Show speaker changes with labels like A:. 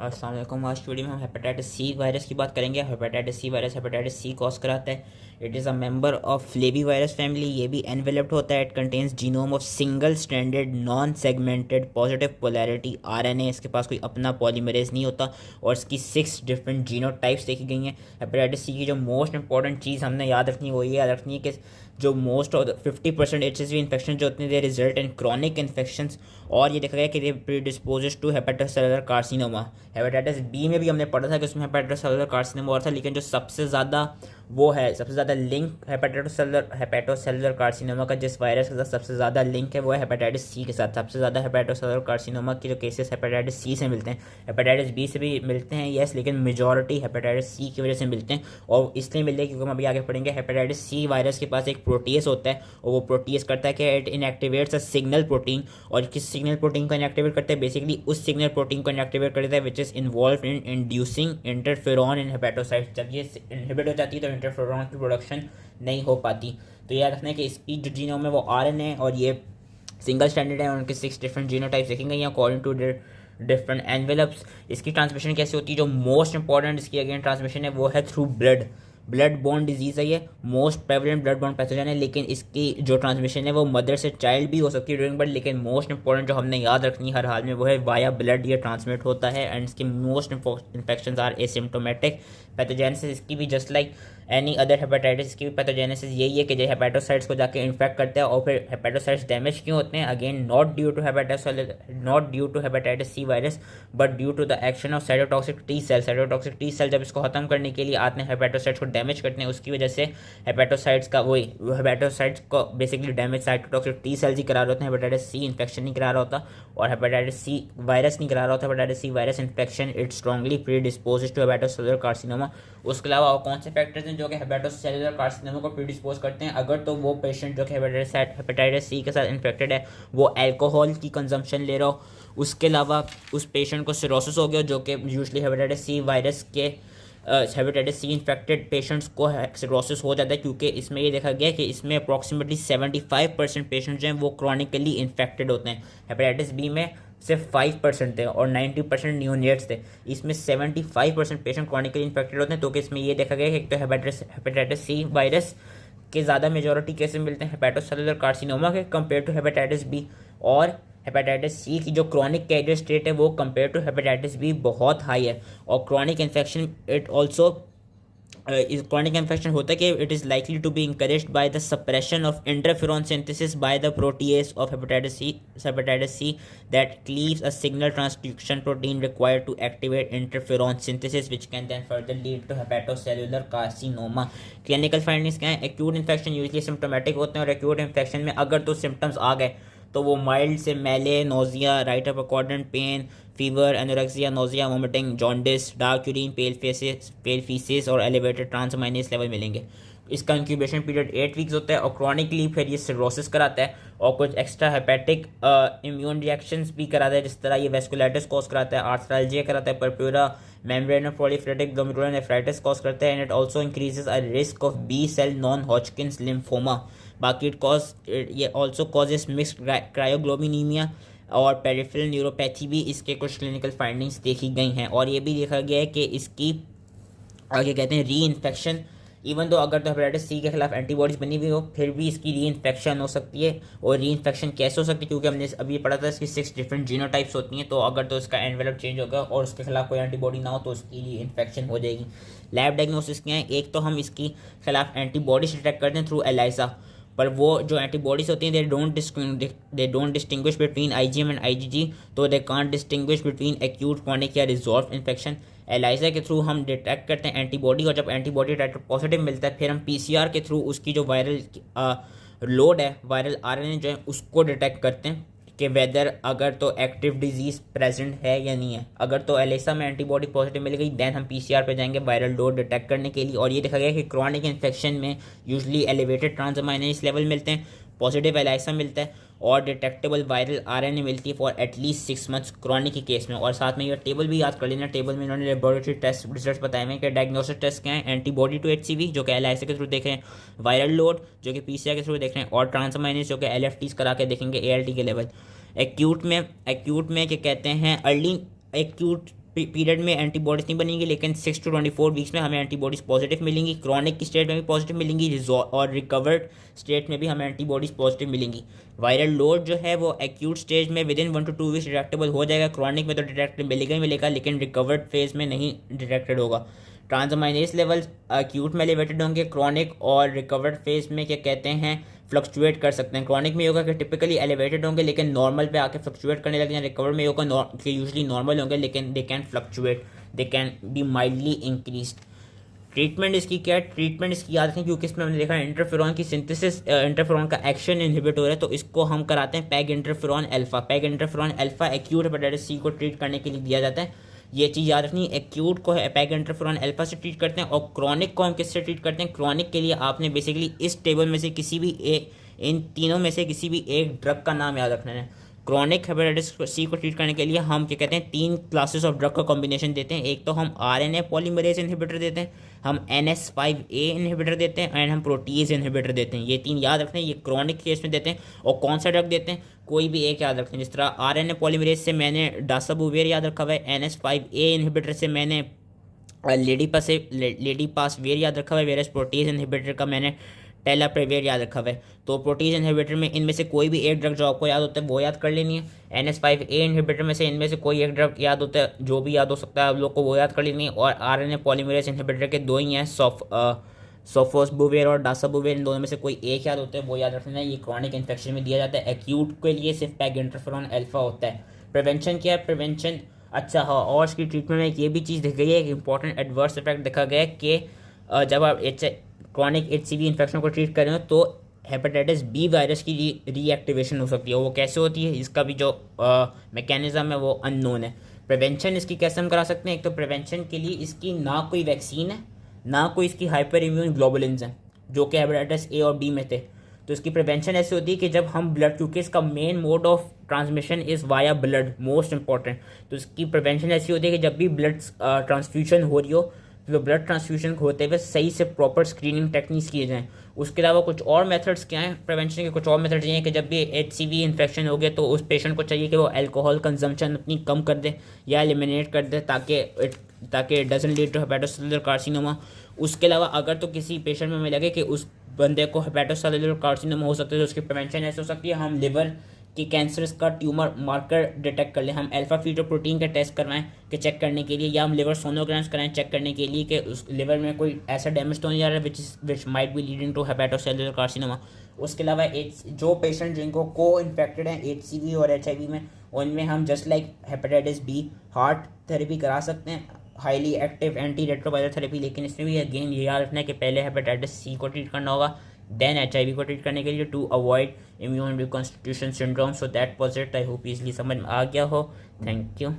A: अस्सलाम वालेकुम। आज की वीडियो में हम हेपेटाइटिस सी वायरस की बात करेंगे। Hepatitis C virus hepatitis C cause कराता है। It is a member of flavivirus family. ये भी एनवेलप्ड होता है। It contains genome of single stranded non segmented positive polarity RNA. इसके पास कोई अपना पॉलीमरेज नहीं होता और इसकी 6 डिफरेंट जीनोटाइप्स देखी गई हैं। हेपेटाइटिस सी की जो मोस्ट इंपॉर्टेंट चीज़ हमने याद रखनी है वो ये याद रखनी है कि जो मोस्ट ऑफ 50% HSV इन्फेक्शन जो होते हैं they result in chronic infections. और ये देखा गया कि they predispose to hepatocellular carcinoma. Hepatitis B में भी हमने पढ़ा था कि उसमें हेपेटोसेलुलर कार्सिनोमा और था, लेकिन जो सबसे ज़्यादा वो है सबसे ज़्यादा लिंक हेपेटोसेलुलर कार्सिनोमा का जिस वायरस के साथ सबसे ज़्यादा लिंक है वो है हेपेटाइटिस सी के साथ। सबसे ज़्यादा हेपेटोसेलुलर कार्सिनोमा के जो केसेस हेपेटाइटिस सी से मिलते हैं, हेपेटाइटिस बी से भी मिलते हैं यस, लेकिन मेजॉरिटी हेपेटाइटिस सी की वजह से मिलते हैं। और इसलिए मिलते हैं क्योंकि हम अभी आगे पढ़ेंगे हेपेटाइटिस सी वायरस के पास एक प्रोटीएस होता है और वो प्रोटीएस करता है कि it inactivates a signal protein. और किस सिग्नल प्रोटीन को इनएक्टिवेट करता है? बेसिकली उस सिग्नल प्रोटीन को इनएक्टिवेट करता है which is involve in inducing interferon in hepatocytes. जब ये इनहिबिट हो जाती है तो इंटरफेरॉन की प्रोडक्शन नहीं हो पाती। तो याद रखना है कि इसकी जो जीनोम है वो RNA है और ये सिंगल स्टैंडर्ड है और उनके 6 डिफरेंट जीनोटाइप्स देखे गए हैं अकॉर्डिंग टू डिफरेंट एनवेलप्स। इसकी ट्रांसमिशन कैसे होती है? जो मोस्ट इंपॉर्टेंट इसकी अगेन ट्रांसमिशन है वो है थ्रू ब्लड बोर्न डिजीज़ है। ये most prevalent blood borne pathogen है, लेकिन इसकी जो ट्रांसमिशन है वो मदर से चाइल्ड भी हो सकती है ड्यूरिंग बर्थ। लेकिन मोस्ट इंपॉर्टेंट जो हमने याद रखनी है हर हाल में वो है वाया ब्लड ये ट्रांसमिट होता है। एंड इसकी most infections are asymptomatic pathogenesis. इसकी भी just like any other hepatitis की भी पैथोजेनेसिस यही है कि जो हेपेटोसाइट्स को जाके इन्फेक्ट करता है। और फिर हेपेटोसाइट्स डैमेज क्यों होते हैं? Again not due to hepatitis C virus but due to the action of cytotoxic T cell. Cytotoxic T cell जब इसको खत्म करने के लिए आते हैं हेपेटोसाइट्स को डैमेज करते हैं, उसकी वजह से हेपेटोसाइट्स को basically damage cytotoxic T cells ही करा रहे होते हैं। हेपेटाइटिस सी इन्फेक्शन नहीं करा रहा होता और हेपेटाइटिस सी वायरस नहीं करा रहा होता। Hepatitis C virus infection it strongly predispose to hepatocellular carcinoma. उसके अलावा और कौन से फैक्टर्स हैं जो कि हेपेटोसेलुलर कार्सिनोमा को प्रीडिस्पोज करते हैं? अगर तो वो पेशेंट जो कि हेपेटाइटिस सी के साथ इन्फेक्टेड है वो अल्कोहल की कंजम्पशन ले रहा हो, उसके अलावा उस पेशेंट को सिरोसिस हो गया जो कि यूजुअली हेपेटाइटिस सी वायरस के हेपेटाइटिस सी इन्फेक्टेड पेशेंट्स को सिरोसिस हो जाता है, क्योंकि इसमें ये देखा गया है कि इसमें अप्रॉक्सीमेटली 75% पेशेंट जो हैं वो क्रॉनिकली इन्फेक्टेड होते हैं। हेपेटाइटिस बी में सिर्फ 5% थे और 90% न्यूनेट्स थे। इसमें 75% पेशेंट क्रॉनिकली इन्फेक्टेड होते हैं। तो कि इसमें ये देखा गया है कि एक तो हेपेटाइटिस सी वायरस के ज़्यादा मेजॉरिटी केसेस मिलते हैं हेपेटोसेलुलर कार्सिनोमा के कंपेयर टू हेपेटाइटिस बी। और हेपेटाइटिस सी की जो क्रॉनिक कैरियर स्टेट है वो कंपेयर टू हेपेटाइटिस बी बहुत हाई है। और chronic infection it also chronic infection होता है कि it is likely to be encouraged by the suppression of interferon synthesis by the protease of hepatitis C that cleaves a signal transcription protein required to activate interferon synthesis which can then further lead to hepatocellular carcinoma. Clinical findings क्या है? Acute infection usually symptomatic होते हैं और acute infection में अगर तो symptoms आ गए तो वो माइल्ड से malaise, nausea, right upper quadrant pain, fever, anorexia, nausea, vomiting, jaundice, dark urine, pale faeces और एलिवेटेड ट्रांसमाइनेस लेवल मिलेंगे। इसका इंक्यूबेशन पीरियड 8 वीक्स होता है और क्रॉनिकली फिर ये सिरोसिस कराता है और कुछ एक्स्ट्रा हेपेटिक इम्यून रिएक्शंस भी कराता है, जिस तरह ये वेस्कुलाइटिस कॉज कराता है, आर्थराल्जिया कराता है, purpura membranous proliferative glomerulonephritis cause करता है and it also increases a risk of B cell non Hodgkin's lymphoma. बाकी ये ऑल्सो कॉजेस मिक्स्ड क्रायोग्लोबिनीमिया और पेरिफेरल न्यूरोपैथी भी इसके कुछ क्लिनिकल फाइंडिंग्स देखी गई हैं। और ये भी देखा गया है कि इसकी आगे कहते हैं री इन्फेक्शन, इवन दो अगर तो हेपेटाइटिस सी के खिलाफ एंटीबॉडीज बनी हुई हो फिर भी इसकी री इन्फेक्शन हो सकती है। और री इन्फेक्शन कैसे हो सकती है? क्योंकि हमने अभी पढ़ा था इसकी 6 डिफरेंट जीनोटाइप्स होती हैं। तो अगर तो इसका एनवेलप चेंज होगा और उसके खिलाफ कोई एंटीबॉडी ना हो तो उसकी री इन्फेक्शन हो जाएगी। लैब डायग्नोसिस क्या है? एक तो हम इसकी खिलाफ एंटीबॉडीज डिटेक्ट करते हैं थ्रू एलाइजा, पर वो जो एंटीबॉडीज होती हैं they don't distinguish between IgM and IgG, तो they can't distinguish between acute, chronic या रिजॉल्व इन्फेक्शन। एलाइजा के थ्रू हम डिटेक्ट करते हैं एंटीबॉडी और जब एंटीबॉडी टाइटर पॉजिटिव मिलता है फिर हम PCR के थ्रू उसकी जो वायरल लोड है, वायरल RNA जो है उसको डिटेक्ट करते हैं कि वेदर अगर तो एक्टिव डिजीज़ प्रेजेंट है या नहीं है। अगर तो एलिसा में एंटीबॉडी पॉजिटिव मिल गई दैन हम PCR पे जाएंगे वायरल लोड डिटेक्ट करने के लिए। और ये देखा गया कि क्रॉनिक इन्फेक्शन में यूजुअली एलिवेटेड ट्रांसअमाइनेज लेवल मिलते हैं, पॉजिटिव एलाइसा मिलता है और डिटेक्टेबल वायरल RNA मिलती है फॉर एटलीस्ट 6 मंथ्स क्रॉनिक के केस में। और साथ में ये टेबल भी याद कर लेना, टेबल में इन्होंने लेबोरेटरी टेस्ट रिजल्ट बताए हुए हैं कि डायग्नोस्टिक टेस्ट क्या है? एंटीबॉडी टू HCV जो कि एलाइसा के थ्रू देख रहे हैं, वायरल लोड जो कि PCR के थ्रू देख रहे हैं और ट्रांसअमाइनेज जो कि LFTs करा के देखेंगे ALT के लेवल। एक्यूट में क्या कहते हैं? अर्ली एक्यूट पीरियड में एंटीबॉडीज नहीं बनेंगी, लेकिन 6 to 24 वीक्स में हमें एंटीबॉडीज पॉजिटिव मिलेंगी। क्रॉनिक की स्टेट में भी पॉजिटिव मिलेंगी और रिकवर्ड स्टेट में भी हमें एंटीबॉडीज पॉजिटिव मिलेंगी। वायरल लोड जो है वो एक्यूट स्टेज में with in 1 to 2 weeks detectable हो जाएगा। क्रॉनिक में तो डिटेक्ट मिलेगा ही मिलेगा, लेकिन रिकवर्ड फेज में नहीं डिटेक्टेड होगा। ट्रांसअमाइनेज लेवल एक्यूट में एलिवेटेड होंगे, क्रॉनिक और रिकवर्ड फेज में क्या कहते हैं फ्लक्चुएट कर सकते हैं। क्रॉनिक में होगा कि टिपिकली एलिवेटेड होंगे लेकिन नॉर्मल पे आके फ्लक्चुएट करने लगे हैं। रिकवर्ड में होगा कि यूजुअली नॉर्मल होंगे लेकिन they can fluctuate, they can be mildly increase. Treatment इसकी क्या है? ट्रीटमेंट इसकी याद रखें क्योंकि इसमें हमने देखा इंटरफेरॉन की सिंथेसिस, इंटरफेरॉन का एक्शन इनहिबिट हो रहा है, तो इसको हम कराते हैं PEG interferon alpha. PEG interferon alpha acute hepatitis C को ट्रीट करने के लिए दिया जाता है। ये चीज़ याद रखनी, एक्यूट को पैग इंटरफेरॉन अल्फा से ट्रीट करते हैं और क्रॉनिक को हम किससे ट्रीट करते हैं? क्रॉनिक के लिए आपने बेसिकली इस टेबल में से किसी भी इन तीनों में से किसी भी एक ड्रग का नाम याद रखना है। क्रॉनिक हेपेटाइटिस सी को ट्रीट करने के लिए हम क्या कहते हैं 3 क्लासेस ऑफ ड्रग का कॉम्बिनेशन देते हैं। एक तो हम आरएनए पॉलीमरेज इनहिबिटर देते हैं, हम NS5A इनहिबिटर देते हैं एंड हम प्रोटीज इनहिबिटर देते हैं। ये 3 याद रखते हैं, ये क्रॉनिक केस में देते हैं। और कौन सा ड्रग देते हैं? कोई भी एक याद रखते हैं। जिस तरह आरएनए पॉलीमरेज से मैंने डासाबुवेर याद रखा हुआ है, NS5A इनहिबिटर से मैंने लेडी पास वेर याद रखा हुआ है, वेरस प्रोटीज इनहिबिटर का मैंने टेलाप्रेवेर याद रखा हुआ है। तो प्रोटीज इनहिबिटर में इनमें से कोई भी एक ड्रग जो आपको याद होता है वो याद कर लेनी है। NS5A इनहिबिटर में से इनमें से कोई एक ड्रग याद होता है, जो भी याद हो सकता है आप लोग को वो याद कर लेनी है। और आरएनए पॉलीमरेज इनहिबिटर के 2 ही हैं, सोफोसबुवेर और डासाबुवेर। इन दोनों में से कोई एक याद होता है वो याद रखना है। ये क्रॉनिक इन्फेक्शन में दिया जाता है। एक्यूट के लिए सिर्फ पैग इंटरफेरॉन अल्फा होता है। प्रिवेंशन क्या है? प्रिवेंशन अच्छा हाँ, और इसकी ट्रीटमेंट में ये भी चीज़ देखी गई है, एक इंपॉर्टेंट एडवर्स इफेक्ट देखा गया है कि जब आप क्रॉनिक HCV इन्फेक्शन को ट्रीट कर रहे हो तो हेपेटाइटिस बी वायरस की रीएक्टिवेशन हो सकती है। वो कैसे होती है, इसका भी जो मैकेनिज्म है वो अननोन है। प्रिवेंशन इसकी कैसे हम करा सकते हैं? एक तो प्रिवेंशन के लिए इसकी ना कोई वैक्सीन है, ना कोई इसकी हाइपर इम्यून ग्लोबुलिन्स हैं जो कि हेपेटाइटिस A और B में थे। तो इसकी प्रिवेंशन ऐसी होती है कि जब हम ब्लड, क्योंकि इसका main mode of transmission is via blood, most important, तो इसकी प्रिवेंशन ऐसी होती है कि जब भी ब्लड ट्रांसफ्यूजन हो रही हो तो ब्लड ट्रांसफ्यूजन होते हुए सही से प्रॉपर स्क्रीनिंग टेक्निक्स किए जाएँ। उसके अलावा कुछ और मेथड्स क्या हैं प्रिवेंशन के? कुछ और मेथड्स ये हैं कि जब भी HCV इन्फेक्शन हो गया तो उस पेशेंट को चाहिए कि वो अल्कोहल कंजम्पशन अपनी कम कर दे या एलिमिनेट कर दे ताकि it doesn't lead to hepatocellular carcinoma. उसके अलावा अगर तो किसी पेशेंट में हमें लगे कि उस बंदे को हेपेटोसेलुलर कार्सिनोमा हो सकता है तो उसकी प्रिवेंशन ऐसे हो सकती है, हम लिवर कि कैंसर का ट्यूमर मार्कर डिटेक्ट कर लें, हम अल्फा फीटोप्रोटीन का टेस्ट करवाएं कि चेक करने के लिए, या हम लिवर सोनोग्राम्स कराएं चेक करने के लिए कि उस लिवर में कोई ऐसा डैमेज तो नहीं आ रहा है which might be leading to hepatocellular carcinoma. उसके अलावा जो पेशेंट जिनको को इन्फेक्टेड हैं HCV और HIV में, उनमें हम just like hepatitis B heart therapy करा सकते हैं, highly active anti retroviral therapy. लेकिन इसमें भी अगेन ये याद रखना है कि पहले हेपेटाइटिस C को ट्रीट करना होगा, देन HIV को ट्रीट करने के लिए to avoid immune reconstitution syndrome. So that was it. I hope easily समझ में आ गया हो। Thank you.